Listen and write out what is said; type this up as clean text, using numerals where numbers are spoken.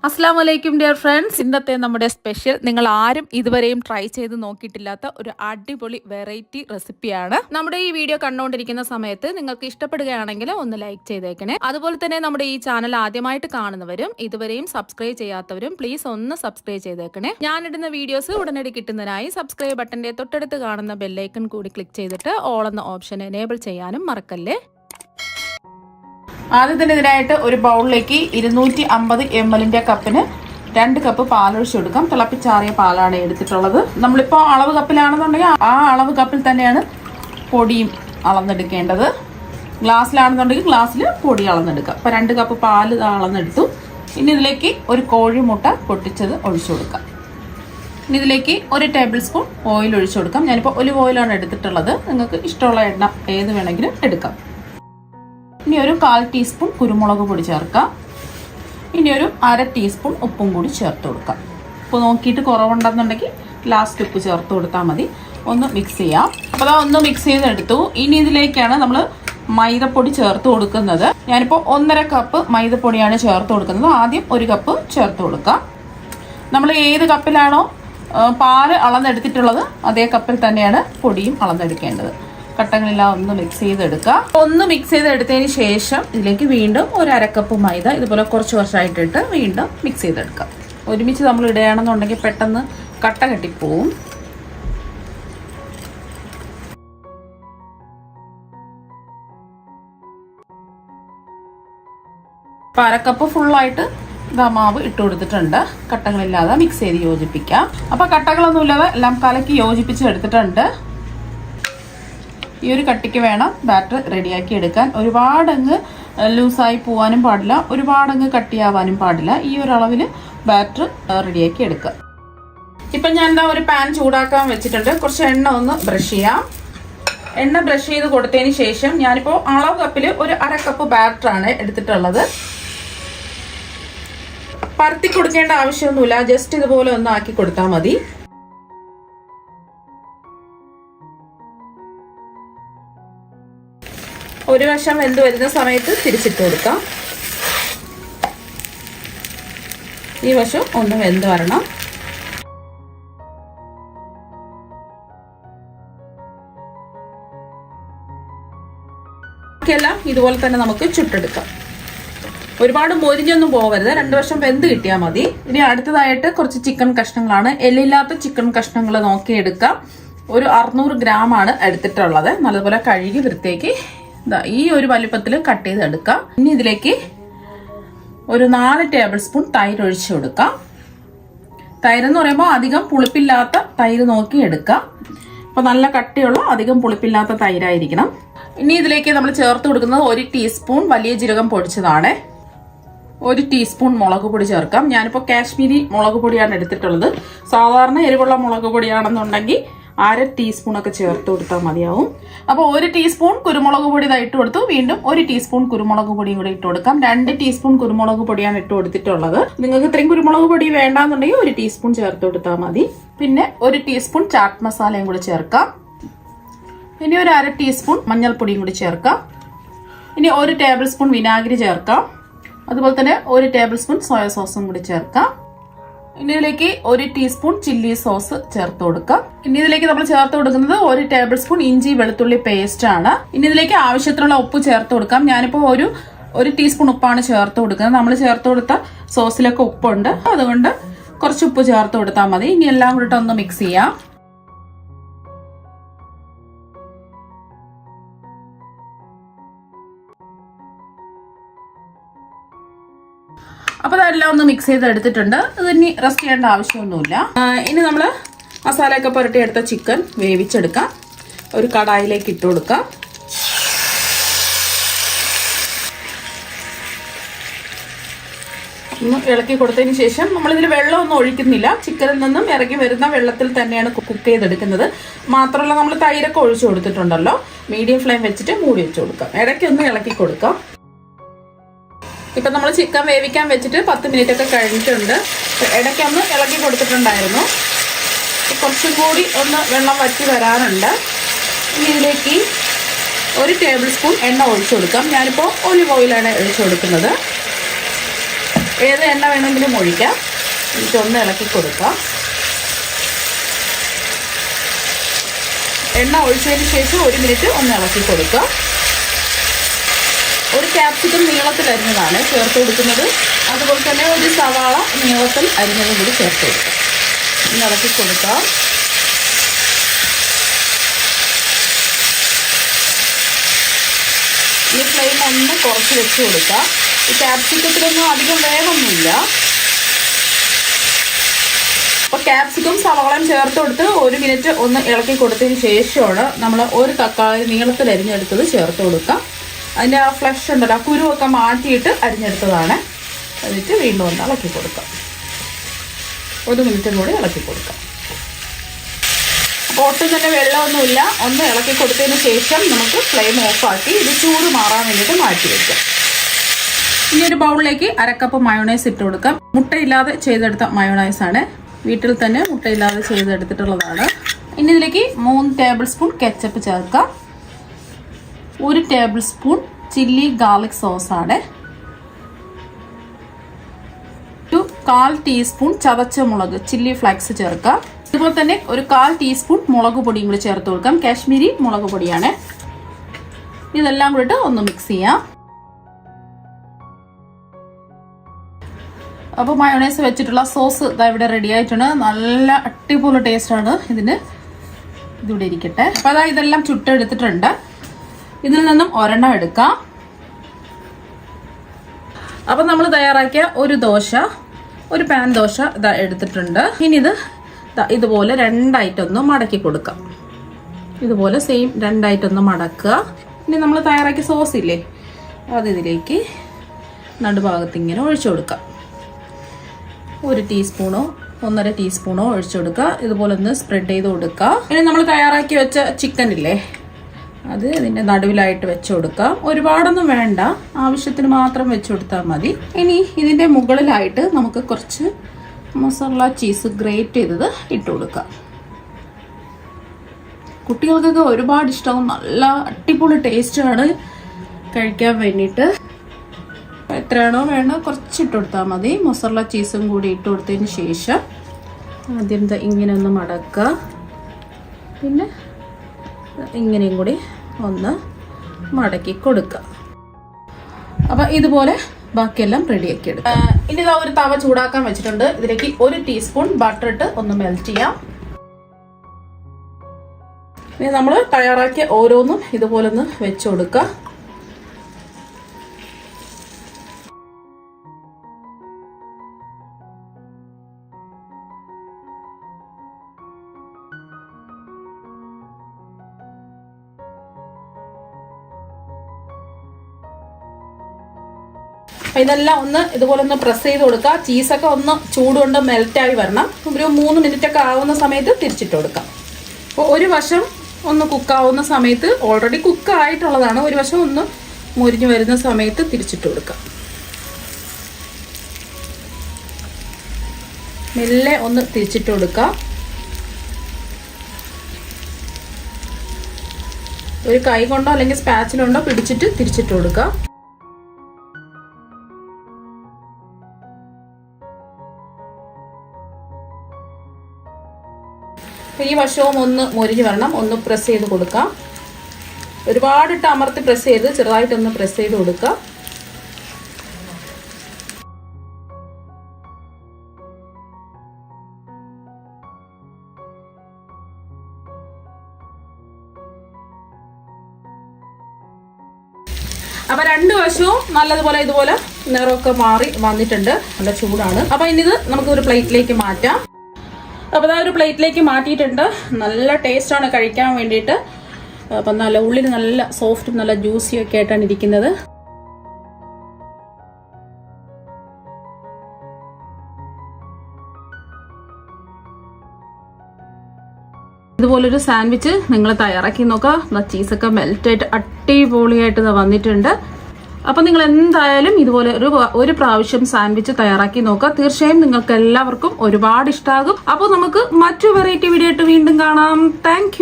അസ്സലാമലൈക്കും dear friends. ഇന്നത്തെ നമ്മുടെ സ്പെഷ്യൽ നിങ്ങൾ ആരും ഇതുവരെയും ട്രൈ ചെയ്ത് നോക്കിയിട്ടില്ലാത്ത ഒരു അടിപൊളി വെറൈറ്റി റെസിപ്പിയാണ്. നമ്മുടെ ഈ വീഡിയോ കണ്ടുകൊണ്ടിരിക്കുന്ന സമയത്ത് നിങ്ങൾക്ക് ഇഷ്ടപ്പെടുകയാണെങ്കിൽ ഒന്ന് ലൈക്ക് ചെയ്തേക്കണേ. അതുപോലെ തന്നെ നമ്മുടെ ഈ ചാനൽ ആദ്യമായിട്ട് കാണുന്നവരും ഇതുവരെയും സബ്സ്ക്രൈബ് ചെയ്യാത്തവരും പ്ലീസ് ഒന്ന് സബ്സ്ക്രൈബ് ചെയ്തേക്കണേ. ഞാനിടുന്ന വീഡിയോസ് ഉടനടി കിട്ടുന്നതിനായി സബ്സ്ക്രൈബ് ബട്ടന്റെ തൊട്ടടുത്ത് കാണുന്ന ബെല്ലൈക്കൺ കൂടി ക്ലിക്ക് ചെയ്തിട്ട് ഓൾ എന്ന ഓപ്ഷൻ എനേബിൾ ചെയ്യാനും മറക്കല്ലേ. ആദ്യം തന്നെ ഇതിനായിട്ട് ഒരു ബൗളിലേക്ക് 250 ml കപ്പിന് 2 കപ്പ് പാലൊഴിച്ച് കൊടുക്കാം. തിളപ്പിച്ചാറിയ പാലാണ് എടുത്തിട്ടുള്ളത്. നമ്മളിപ്പോൾ അളവ് കപ്പിലാണെന്നുണ്ടെങ്കിൽ ആ അളവ് കപ്പിൽ തന്നെയാണ് പൊടിയും അളന്നെടുക്കേണ്ടത്. ഗ്ലാസ്സിലാണെന്നുണ്ടെങ്കിൽ ഗ്ലാസ്സിൽ പൊടി അളന്നെടുക്കുക. അപ്പോൾ 2 കപ്പ് പാല് അളന്നെടുത്തു. ഇനി ഇതിലേക്ക് ഒരു കോഴിമുട്ട പൊട്ടിച്ചത് ഒഴിച്ചു കൊടുക്കാം. ഇനി ഇതിലേക്ക് 1 ടേബിൾ സ്പൂൺ ഓയിൽ ഒഴിച്ചു കൊടുക്കാം. ഞാനിപ്പോൾ ഒലിവ് ഓയിലാണ് എടുത്തിട്ടുള്ളത്. നിങ്ങൾക്ക് ഇഷ്ടമുള്ള എണ്ണ ഏത് വേണമെങ്കിലും എടുക്കാം. ഇനി ഒരു 1/4 ടീസ്പൂൺ കുരുമുളക് പൊടി ചേർക്കാം. ഇനി ഒരു 1/2 ടീസ്പൂൺ ഉപ്പും കൂടി ചേർത്ത് കൊടുക്കാം. ഉപ്പ് നോക്കിയിട്ട് കുറവുണ്ടെന്നുണ്ടെങ്കിൽ ലാസ്റ്റ് ഉപ്പ് ചേർത്ത് കൊടുത്താൽ മതി. ഒന്ന് മിക്സ് ചെയ്യാം. അപ്പോൾ ഒന്ന് മിക്സ് ചെയ്തെടുത്തു. ഇനി ഇതിലേക്കാണ് നമ്മൾ മൈദപ്പൊടി ചേർത്ത് കൊടുക്കുന്നത്. ഞാനിപ്പോൾ 1.5 കപ്പ് മൈദപ്പൊടിയാണ് ചേർത്ത് കൊടുക്കുന്നത്. ആദ്യം 1 കപ്പ് ചേർത്ത് കൊടുക്കാം. നമ്മൾ ഏത് കപ്പിലാണോ പാല് അളന്നെടുത്തിട്ടുള്ളത് അതേ കപ്പിൽ തന്നെയാണ് പൊടിയും അളന്നെടുക്കേണ്ടത്. കട്ടകളെല്ലാം ഒന്ന് മിക്സ് ചെയ്തെടുക്കുക. ഒന്ന് മിക്സ് ചെയ്തെടുത്തതിന് ശേഷം ഇതിലേക്ക് വീണ്ടും ഒരു 1/2 കപ്പ് മൈദ ഇതുപോലെ കുറച്ചായിട്ടിട്ട് വീണ്ടും മിക്സ് ചെയ്തെടുക്കുക. ഒരുമിച്ച് നമ്മൾ ഇടുകയാണെന്നുണ്ടെങ്കിൽ പെട്ടെന്ന് കട്ട കെട്ടിപ്പോവും. അപ്പോൾ 1/2 കപ്പ് ഫുള്ളായിട്ട് മാവ് ഇട്ട് കൊടുത്തിട്ടുണ്ട്. കട്ടകളില്ലാതെ മിക്സ് ചെയ്ത് യോജിപ്പിക്കാം. അപ്പോൾ കട്ടകളൊന്നുമില്ലാതെ എല്ലാം കലക്കി യോജിപ്പിച്ച് എടുത്തിട്ടുണ്ട്. ഈ ഒരു കട്ടിക്ക് വേണം ബാറ്റർ റെഡിയാക്കി എടുക്കാൻ. ഒരുപാടങ്ങ് ലൂസായി പോകാനും പാടില്ല, ഒരുപാടങ്ങ് കട്ടിയാവാനും പാടില്ല. ഈ ഒരു അളവിൽ ബാറ്റർ റെഡിയാക്കി എടുക്കുക. ഇപ്പം ഞാൻ എന്താ ഒരു പാൻ ചൂടാക്കാൻ വെച്ചിട്ടുണ്ട്. കുറച്ച് എണ്ണ ഒന്ന് ബ്രഷ് ചെയ്യാം. എണ്ണ ബ്രഷ് ചെയ്ത് കൊടുത്തതിന് ശേഷം ഞാനിപ്പോൾ അളവ് കപ്പിൽ ഒരു 1/2 കപ്പ് ബാറ്ററാണ് എടുത്തിട്ടുള്ളത്. പരത്തി കൊടുക്കേണ്ട ആവശ്യമൊന്നുമില്ല, ജസ്റ്റ് ഇതുപോലെ ഒന്ന് ആക്കി കൊടുത്താൽ മതി. ഒരു വശം വെന്ത് വരുന്ന സമയത്ത് തിരിച്ചിട്ട് കൊടുക്കാം. ഈ വശം ഒന്ന് വെന്ത് വരണം. ബാക്കിയെല്ലാം ഇതുപോലെ തന്നെ നമുക്ക് ചുട്ടെടുക്കാം. ഒരുപാട് മൊരിഞ്ഞൊന്നും പോകരുത്, 2 വശം വെന്ത് കിട്ടിയാൽ മതി. ഇനി അടുത്തതായിട്ട് കുറച്ച് ചിക്കൻ കഷ്ണങ്ങളാണ്. എല്ലില്ലാത്ത ചിക്കൻ കഷ്ണങ്ങൾ നോക്കിയെടുക്കാം. ഒരു 600 ഗ്രാം ആണ് എടുത്തിട്ടുള്ളത്. നല്ലതുപോലെ കഴുകി വൃത്തിയാക്കി ഈ ഒരു വലിപ്പത്തിൽ കട്ട് ചെയ്തെടുക്കാം. ഇനി ഇതിലേക്ക് ഒരു 4 ടേബിൾ സ്പൂൺ തൈര് ഒഴിച്ചു കൊടുക്കാം. തൈര് എന്ന് പറയുമ്പോൾ അധികം പുളിപ്പില്ലാത്ത തൈര് നോക്കി എടുക്കാം. അപ്പൊ നല്ല കട്ടിയുള്ള അധികം പുളിപ്പില്ലാത്ത തൈരായിരിക്കണം. ഇനി ഇതിലേക്ക് നമ്മൾ ചേർത്ത് കൊടുക്കുന്നത് 1 ടീസ്പൂൺ വലിയ ജീരകം പൊടിച്ചതാണ്. 1 ടീസ്പൂൺ മുളക് പൊടി ചേർക്കാം. ഞാനിപ്പോൾ കാശ്മീരി മുളക് പൊടിയാണ് എടുത്തിട്ടുള്ളത്. സാധാരണ എരിവുള്ള മുളക് പൊടിയാണെന്നുണ്ടെങ്കിൽ 1/2 ടീസ്പൂൺ ഒക്കെ ചേർത്ത് കൊടുത്താൽ മതിയാവും. അപ്പോൾ 1 ടീസ്പൂൺ കുരുമുളക് പൊടി ഇട്ട് കൊടുത്തു. വീണ്ടും 1 ടീസ്പൂൺ കുരുമുളക് പൊടിയും കൂടി ഇട്ട് കൊടുക്കാം. 2 ടീസ്പൂൺ കുരുമുളക് പൊടിയാണ് ഇട്ട് കൊടുത്തിട്ടുള്ളത്. നിങ്ങൾക്ക് ഇത്രയും കുരുമുളക് പൊടി വേണ്ടാന്നുണ്ടെങ്കിൽ 1 ടീസ്പൂൺ ചേർത്ത് കൊടുത്താൽ മതി. പിന്നെ 1 ടീസ്പൂൺ ചാറ്റ് മസാലയും കൂടി ചേർക്കാം. ഇനി ഒരു 1/2 ടീസ്പൂൺ മഞ്ഞൾപ്പൊടിയും കൂടി ചേർക്കാം. ഇനി 1 ടേബിൾ സ്പൂൺ വിനാഗിരി ചേർക്കാം. അതുപോലെ തന്നെ 1 ടേബിൾ സ്പൂൺ സോയ സോസും കൂടി ചേർക്കാം. ഇനി ഇതിലേക്ക് 1 ടീസ്പൂൺ ചില്ലി സോസ് ചേർത്ത് കൊടുക്കാം. ഇനി ഇതിലേക്ക് നമ്മൾ ചേർത്ത് കൊടുക്കുന്നത് 1 ടേബിൾ സ്പൂൺ ഇഞ്ചി വെളുത്തുള്ളി പേസ്റ്റ് ആണ്. ഇനി ഇതിലേക്ക് ആവശ്യത്തിനുള്ള ഉപ്പ് ചേർത്ത് കൊടുക്കാം. ഞാനിപ്പോൾ ഒരു ടീസ്പൂൺ ഉപ്പാണ് ചേർത്ത് കൊടുക്കുന്നത്. നമ്മൾ ചേർത്ത് കൊടുത്ത സോസിലൊക്കെ ഉപ്പുണ്ട്, അതുകൊണ്ട് കുറച്ച് ഉപ്പ് ചേർത്ത് കൊടുത്താൽ മതി. ഇനി എല്ലാം കൂടിയിട്ട് ഒന്ന് മിക്സ് ചെയ്യാം. അപ്പോൾ അതെല്ലാം ഒന്ന് മിക്സ് ചെയ്ത് എടുത്തിട്ടുണ്ട്. ഇതിനി റെസ്റ്റ് ചെയ്യേണ്ട ആവശ്യമൊന്നുമില്ല. ഇനി നമ്മൾ മസാലയൊക്കെ പുരട്ടിയെടുത്ത ചിക്കൻ വേവിച്ചെടുക്കാം. ഒരു കടായിലേക്ക് ഇട്ട് കൊടുക്കാം. ഒന്ന് ഇളക്കി കൊടുത്തതിന് ശേഷം നമ്മളിതിൽ വെള്ളമൊന്നും ഒഴിക്കുന്നില്ല. ചിക്കനിൽ നിന്നും ഇറങ്ങി വരുന്ന വെള്ളത്തിൽ തന്നെയാണ് കുക്ക് ചെയ്തെടുക്കുന്നത്. മാത്രമല്ല നമ്മൾ തൈരൊക്കെ ഒഴിച്ചു കൊടുത്തിട്ടുണ്ടല്ലോ. മീഡിയം ഫ്ലെയിം വെച്ചിട്ട് മൂടി വെച്ച് കൊടുക്കാം. ഇടയ്ക്കൊന്ന് ഇളക്കി കൊടുക്കാം. ഇപ്പം നമ്മൾ ചിക്കൻ വേവിക്കാൻ വെച്ചിട്ട് 10 മിനിറ്റ് ഒക്കെ കഴിഞ്ഞിട്ടുണ്ട്. ഇടയ്ക്കൊന്ന് ഇളക്കി കൊടുത്തിട്ടുണ്ടായിരുന്നു. കുറച്ചും കൂടി ഒന്ന് വെള്ളം വറ്റി വരാനുണ്ട്. ഇനി ഇതിലേക്ക് 1 ടേബിൾ സ്പൂൺ എണ്ണ ഒഴിച്ചു കൊടുക്കാം. ഞാനിപ്പോൾ ഒലിവ് ഓയിലാണ് ഒഴിച്ചു കൊടുക്കുന്നത്. ഏത് എണ്ണ വേണമെങ്കിലും ഒഴിക്കാം. ഇതൊന്ന് ഇളക്കി കൊടുക്കാം. എണ്ണ ഒഴിച്ചതിന് ശേഷം 1 മിനിറ്റ് ഒന്ന് ഇളക്കി കൊടുക്കുക. ഒരു ക്യാപ്സിക്കം നീളത്തിൽ അരിഞ്ഞതാണ് ചേർത്ത് കൊടുക്കുന്നത്. അതുപോലെ തന്നെ ഒരു സവാള നീളത്തിൽ അരിഞ്ഞതും കൂടി ചേർത്ത് കൊടുക്കുക. ഒന്ന് ഇളക്കി കൊടുക്കാം. ഈ ഫ്ലെയിം ഒന്ന് കുറച്ച് വെച്ച് കൊടുക്കാം. ഈ ക്യാപ്സിക്കത്തിലൊന്നും അധികം വേവൊന്നുമില്ല. അപ്പോൾ ക്യാപ്സിക്കം സവാളയും ചേർത്ത് കൊടുത്ത് 1 മിനിറ്റ് ഒന്ന് ഇളക്കി കൊടുത്തതിന് ശേഷമാണ് നമ്മൾ ഒരു തക്കാളി നീളത്തിൽ അരിഞ്ഞെടുത്തത് ചേർത്ത് കൊടുക്കാം. അതിൻ്റെ ആ ഫ്ലഷ് ഉണ്ടല്ലോ, ആ കുരുവൊക്കെ മാറ്റിയിട്ട് അരിഞ്ഞെടുത്തതാണ്. എന്നിട്ട് വീണ്ടും ഒന്ന് ഇളക്കി കൊടുക്കാം. 1 മിനിറ്റും കൂടി ഇളക്കി കൊടുക്കാം. അപ്പോൾ ഒട്ടും തന്നെ വെള്ളമൊന്നുമില്ല. ഒന്ന് ഇളക്കി കൊടുത്തതിന് ശേഷം നമുക്ക് ഫ്ലെയിം ഓഫാക്കി ഇത് ചൂട് മാറാൻ വേണ്ടിയിട്ട് മാറ്റി വയ്ക്കാം. ഇനി ഒരു ബൗളിലേക്ക് 1/2 കപ്പ് മയോണൈസ് ഇട്ട് കൊടുക്കാം. മുട്ടയില്ലാതെ ചെയ്തെടുത്ത മയോണൈസാണ്. വീട്ടിൽ തന്നെ മുട്ടയില്ലാതെ ചെയ്തെടുത്തിട്ടുള്ളതാണ്. ഇനി ഇതിലേക്ക് 3 ടേബിൾ സ്പൂൺ കെച്ചപ്പ് ചേർക്കാം. 1 ടേബിൾ സ്പൂൺ ചില്ലി ഗാർലിക് സോസാണ്. 1/4 ടീസ്പൂൺ ചതച്ച മുളക് ചില്ലി ഫ്ലേക്സ് ചേർക്കാം. അതുപോലെ തന്നെ ഒരു 1/4 ടീസ്പൂൺ മുളക് പൊടിയും കൂടി ചേർത്ത് കൊടുക്കാം. കാശ്മീരി മുളക് പൊടിയാണ്. ഇതെല്ലാം കൂടിയിട്ട് ഒന്ന് മിക്സ് ചെയ്യാം. അപ്പോൾ മയോണൈസ് വെച്ചിട്ടുള്ള സോസ് ഇവിടെ റെഡി ആയിട്ടുണ്ട്. നല്ല അടിപൊളി ടേസ്റ്റാണ് ഇതിന്. ഇതിവിടെ ഇരിക്കട്ടെ. അപ്പോൾ അതാ ഇതെല്ലാം ചുട്ടെടുത്തിട്ടുണ്ട്. ഇതിൽ നിന്നും ഒരെണ്ണം എടുക്കാം. അപ്പം നമ്മൾ തയ്യാറാക്കിയ ഒരു ദോശ, ഒരു പാൻ ദോശ ഇതാ എടുത്തിട്ടുണ്ട്. ഇനി ഇത് ഇതുപോലെ 2 ആയിട്ടൊന്ന് മടക്കി കൊടുക്കാം. ഇതുപോലെ സെയിം 2 ആയിട്ടൊന്ന് മടക്കുക. ഇനി നമ്മൾ തയ്യാറാക്കിയ സോസ് ഇല്ലേ, അത് ഇതിലേക്ക് നടുഭാഗത്ത് ഇങ്ങനെ ഒഴിച്ചു കൊടുക്കാം. 1 ടീസ്പൂണോ 1.5 ടീസ്പൂണോ ഒഴിച്ചു കൊടുക്കുക. ഇതുപോലെ ഒന്ന് സ്പ്രെഡ് ചെയ്ത് കൊടുക്കുക. ഇനി നമ്മൾ തയ്യാറാക്കി വെച്ച ചിക്കൻ ഇല്ലേ, അത് ഇതിൻ്റെ നടുവിലായിട്ട് വെച്ച് കൊടുക്കാം. ഒരുപാടൊന്നും വേണ്ട, ആവശ്യത്തിന് മാത്രം വെച്ച് കൊടുത്താൽ മതി. ഇനി ഇതിൻ്റെ മുകളിലായിട്ട് നമുക്ക് കുറച്ച് മസാല ചീസ് ഗ്രേറ്റ് ചെയ്തത് ഇട്ട് കൊടുക്കാം. കുട്ടികൾക്കൊക്കെ ഒരുപാട് ഇഷ്ടമാവും. നല്ല അടിപൊളി ടേസ്റ്റാണ് കഴിക്കാൻ വേണ്ടിയിട്ട്. എത്രയാണോ വേണോ കുറച്ച് ഇട്ട് കൊടുത്താൽ മതി. മസാല ചീസും കൂടി ഇട്ട് കൊടുത്തതിന് ശേഷം ആദ്യം ഇങ്ങനെ ഒന്ന് മടക്കുക. പിന്നെ ഇങ്ങനെയും കൂടി ഒന്ന് മടക്കി കൊടുക്കുക. അപ്പം ഇതുപോലെ ബാക്കിയെല്ലാം റെഡിയാക്കി എടുക്കുക. ഇനി ഇതാ ഒരു തവ ചൂടാക്കാൻ വെച്ചിട്ടുണ്ട്. ഇതിലേക്ക് 1 ടീസ്പൂൺ ബട്ടർ ഇട്ട് ഒന്ന് മെൽറ്റ് ചെയ്യാം. ഇനി നമ്മൾ തയ്യാറാക്കിയ ഓരോന്നും ഇതുപോലെ ഒന്ന് വെച്ച് കൊടുക്കുക. ഇതെല്ലാം ഒന്ന് ഇതുപോലെ ഒന്ന് പ്രസ് ചെയ്ത് കൊടുക്കുക. ചീസൊക്കെ ഒന്ന് ചൂടുകൊണ്ട് മെൽറ്റായി വരണം. ഒരു 3 മിനിറ്റൊക്കെ ആവുന്ന സമയത്ത് തിരിച്ചിട്ട് കൊടുക്കാം. അപ്പോൾ ഒരു വശം ഒന്ന് കുക്കാവുന്ന സമയത്ത്, ഓൾറെഡി കുക്കായിട്ടുള്ളതാണ്, ഒരു വശം ഒന്ന് മുരിഞ്ഞു വരുന്ന സമയത്ത് തിരിച്ചിട്ട് കൊടുക്കാം. മെല്ലെ ഒന്ന് തിരിച്ചിട്ട് കൊടുക്കാം. ഒരു കൈ കൊണ്ടോ അല്ലെങ്കിൽ സ്പാച്ചിലുണ്ടോ പിടിച്ചിട്ട് തിരിച്ചിട്ട് കൊടുക്കാം. ഈ വശവും ഒന്ന് മൊരിഞ്ഞ് വരണം. ഒന്ന് പ്രസ് ചെയ്ത് കൊടുക്കാം. ഒരുപാടിട്ട് അമർത്തി പ്രസ് ചെയ്ത് ചെറുതായിട്ടൊന്ന് പ്രസ് ചെയ്ത് കൊടുക്കുക. അപ്പം 2 വശവും നല്ലതുപോലെ ഇതുപോലെ നിറമൊക്കെ മാറി വന്നിട്ടുണ്ട്. നല്ല ചൂടാണ്. അപ്പം ഇനി ഇത് നമുക്ക് ഒരു പ്ലേറ്റിലേക്ക് മാറ്റാം. അപ്പോൾ അതാ ഒരു പ്ലേറ്റിലേക്ക് മാറ്റിയിട്ടുണ്ട്. നല്ല ടേസ്റ്റാണ് കഴിക്കാൻ വേണ്ടിയിട്ട്. അപ്പം നല്ല ഉള്ളിൽ നല്ല സോഫ്റ്റും നല്ല ജ്യൂസിയും ഒക്കെ ആയിട്ടാണ് ഇരിക്കുന്നത്. ഇതുപോലൊരു സാൻഡ്വിച്ച് നിങ്ങൾ തയ്യാറാക്കി നോക്കുക. ചീസൊക്കെ മെൽറ്റായിട്ട് അടിപൊളിയായിട്ട് വന്നിട്ടുണ്ട്. അപ്പം നിങ്ങൾ എന്തായാലും ഇതുപോലെ ഒരു പ്രാവശ്യം സാൻഡ്വിച്ച് തയ്യാറാക്കി നോക്കുക. തീർച്ചയായും നിങ്ങൾക്ക് എല്ലാവർക്കും ഒരുപാട് ഇഷ്ടമാകും. അപ്പോൾ നമുക്ക് മറ്റു വെറൈറ്റി വീഡിയോ ആയിട്ട് വീണ്ടും കാണാം. താങ്ക്